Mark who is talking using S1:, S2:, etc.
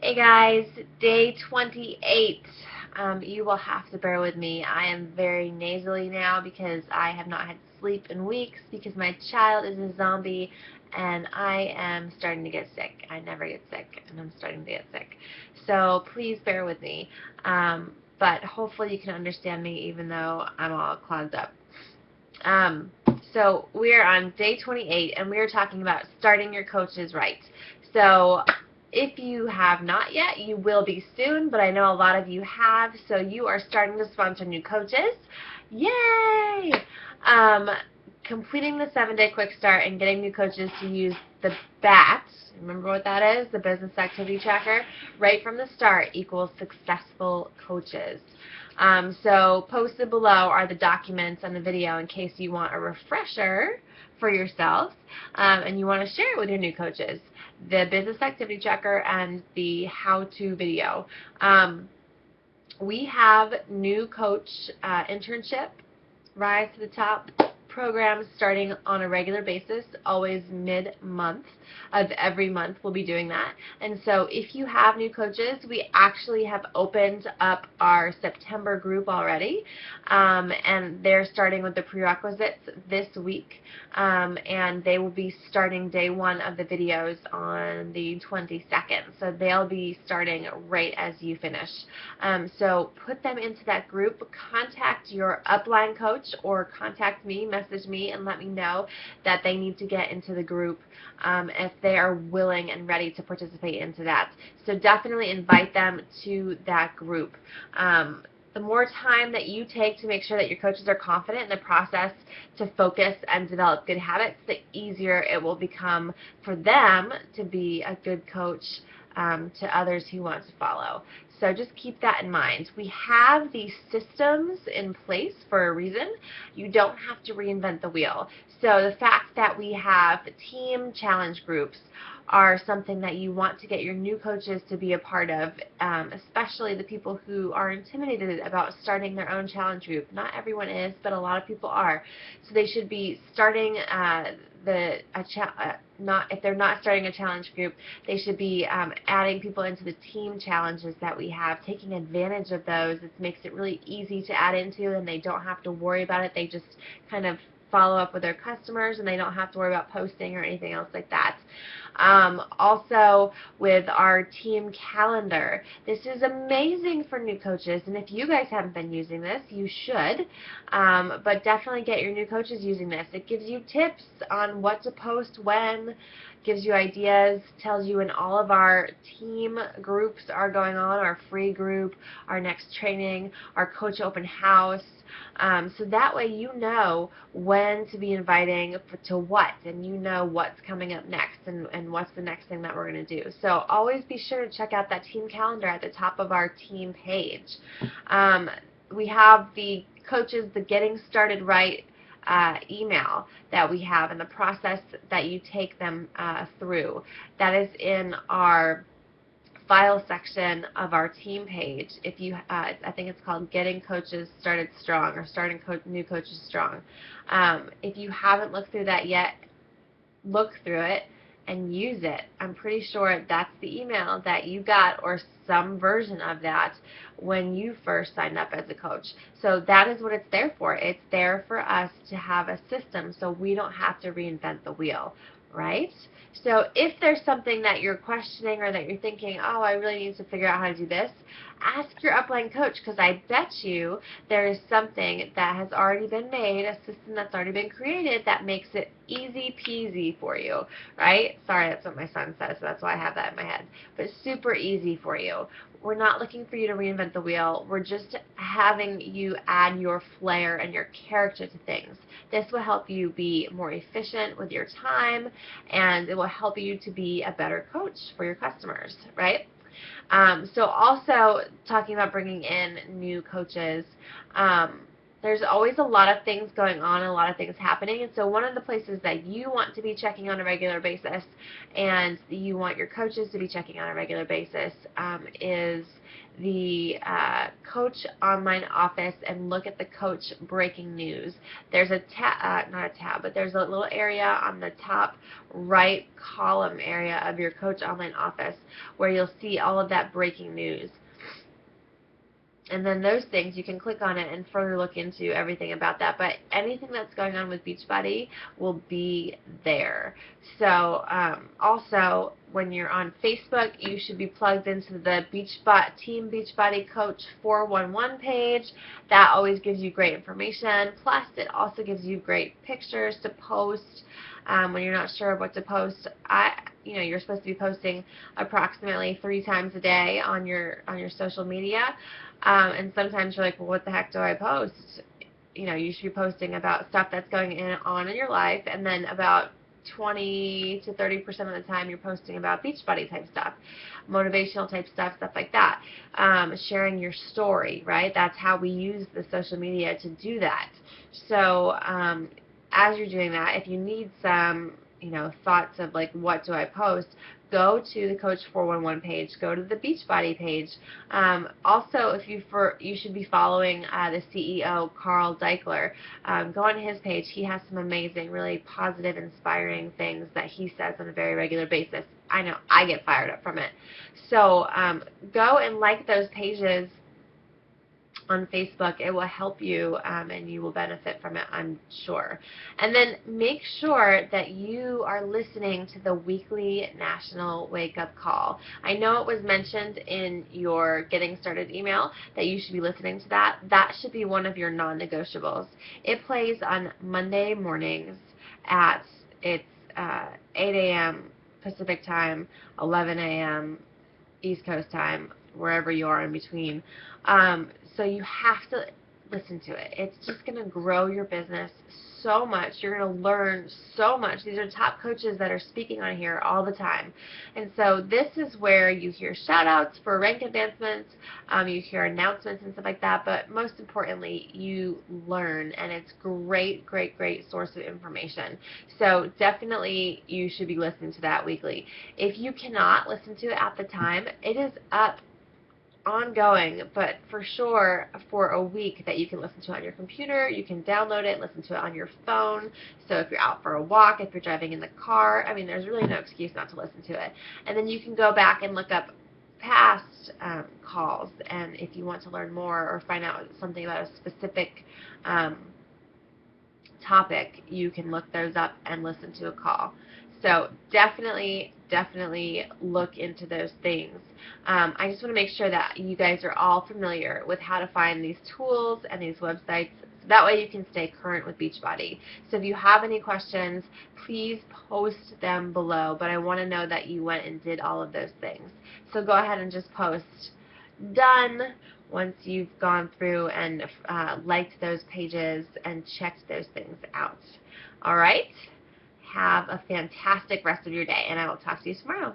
S1: Hey guys, day 28. You will have to bear with me. I am very nasally now because I have not had sleep in weeks because my child is a zombie and I am starting to get sick. I never get sick and I'm starting to get sick. So please bear with me. But hopefully you can understand me even though I'm all clogged up. Um, so we are on day 28 and we are talking about starting your coaches right. So if you have not yet, you will be soon, but I know a lot of you have, so you are starting to sponsor new coaches. Yay! Um, Completing the 7-day quick start and getting new coaches to use the BAT, remember what that is, the business activity tracker, right from the start equals successful coaches. So posted below are the documents and the video in case you want a refresher for yourself and you want to share it with your new coaches. The business activity tracker and the how-to video. We have new coach internship, rise to the top programs starting on a regular basis, always mid-month of every month we'll be doing that. And so if you have new coaches, we actually have opened up our September group already, and they're starting with the prerequisites this week, and they will be starting day one of the videos on the 22nd. So they'll be starting right as you finish. So put them into that group, contact your upline coach or contact me, message me and let me know that they need to get into the group if they are willing and ready to participate into that. So definitely invite them to that group. The more time that you take to make sure that your coaches are confident in the process to focus and develop good habits, the easier it will become for them to be a good coach to others who want to follow. So just keep that in mind. We have these systems in place for a reason. You don't have to reinvent the wheel. So the fact that we have team challenge groups are something that you want to get your new coaches to be a part of, especially the people who are intimidated about starting their own challenge group. Not everyone is, but a lot of people are. So they should be starting if they're not starting a challenge group, they should be adding people into the team challenges that we have, taking advantage of those. It makes it really easy to add into, and they don't have to worry about it. They just kind of follow up with their customers, and they don't have to worry about posting or anything else like that. Also, with our team calendar, this is amazing for new coaches, and if you guys haven't been using this, you should, but definitely get your new coaches using this. It gives you tips on what to post when, gives you ideas, tells you when all of our team groups are going on, our free group, our next training, our coach open house. So that way you know when to be inviting to what, and you know what's coming up next and what's the next thing that we're going to do. So always be sure to check out that team calendar at the top of our team page. We have the coaches, the Getting Started Right email that we have and the process that you take them through. That is in our file section of our team page. If you, I think it's called Getting Coaches Started Strong or Starting New Coaches Strong. If you haven't looked through that yet, look through it and use it. I'm pretty sure that's the email that you got or some version of that when you first signed up as a coach. So that is what it's there for. It's there for us to have a system so we don't have to reinvent the wheel, right? So if there's something that you're questioning or that you're thinking, oh, I really need to figure out how to do this, ask your upline coach, because I bet you there is something that has already been made, a system that's already been created that makes it easy peasy for you, right? Sorry, that's what my son says, so that's why I have that in my head. But super easy for you. We're not looking for you to reinvent the wheel. We're just having you add your flair and your character to things. This will help you be more efficient with your time, and it will help you to be a better coach for your customers, right? So also talking about bringing in new coaches, there's always a lot of things going on, a lot of things happening, and so one of the places that you want to be checking on a regular basis, and you want your coaches to be checking on a regular basis, is the Coach Online Office, and look at the Coach Breaking News. There's a tab, not a tab, but there's a little area on the top right column area of your Coach Online Office where you'll see all of that breaking news. And then those things, you can click on it and further look into everything about that. But anything that's going on with Beachbody will be there. So also, when you're on Facebook, you should be plugged into the Team Beachbody Coach 411 page. That always gives you great information. Plus, it also gives you great pictures to post when you're not sure what to post. You're supposed to be posting approximately 3 times a day on your social media. And sometimes you're like, well, what the heck do I post? You should be posting about stuff that's going on in your life, and then about 20 to 30% of the time you're posting about Beachbody type stuff, motivational type stuff like that. Sharing your story, right? That's how we use the social media to do that. So as you're doing that, if you need some thoughts of like, what do I post, go to the Coach 411 page, go to the Beachbody page. Also, you should be following the CEO, Carl Deichler. Go on his page. He has some amazing, really positive, inspiring things that he says on a very regular basis. I know I get fired up from it. So go and like those pages on Facebook. It will help you, and you will benefit from it, I'm sure. And then make sure that you are listening to the weekly National Wake Up Call. I know it was mentioned in your Getting Started email that you should be listening to that. That should be one of your non-negotiables. It plays on Monday mornings at 8 a.m. Pacific time, 11 a.m. East Coast time, wherever you are in between. So you have to listen to it. It's just going to grow your business so much. You're going to learn so much. These are top coaches that are speaking on here all the time. And so this is where you hear shout outs for rank advancements, you hear announcements and stuff like that, but most importantly, you learn, and it's great, great, great source of information. So definitely you should be listening to that weekly. If you cannot listen to it at the time, it is up ongoing, but for sure for a week that you can listen to it on your computer. You can download it, listen to it on your phone. So if you're out for a walk, if you're driving in the car, there's really no excuse not to listen to it. And then you can go back and look up past calls, and if you want to learn more or find out something about a specific topic, you can look those up and listen to a call. So definitely look into those things. I just want to make sure that you guys are all familiar with how to find these tools and these websites. So that way you can stay current with Beachbody. So if you have any questions, please post them below. But I want to know that you went and did all of those things. So go ahead and just post done once you've gone through and liked those pages and checked those things out. All right? Have a fantastic rest of your day, and I will talk to you tomorrow.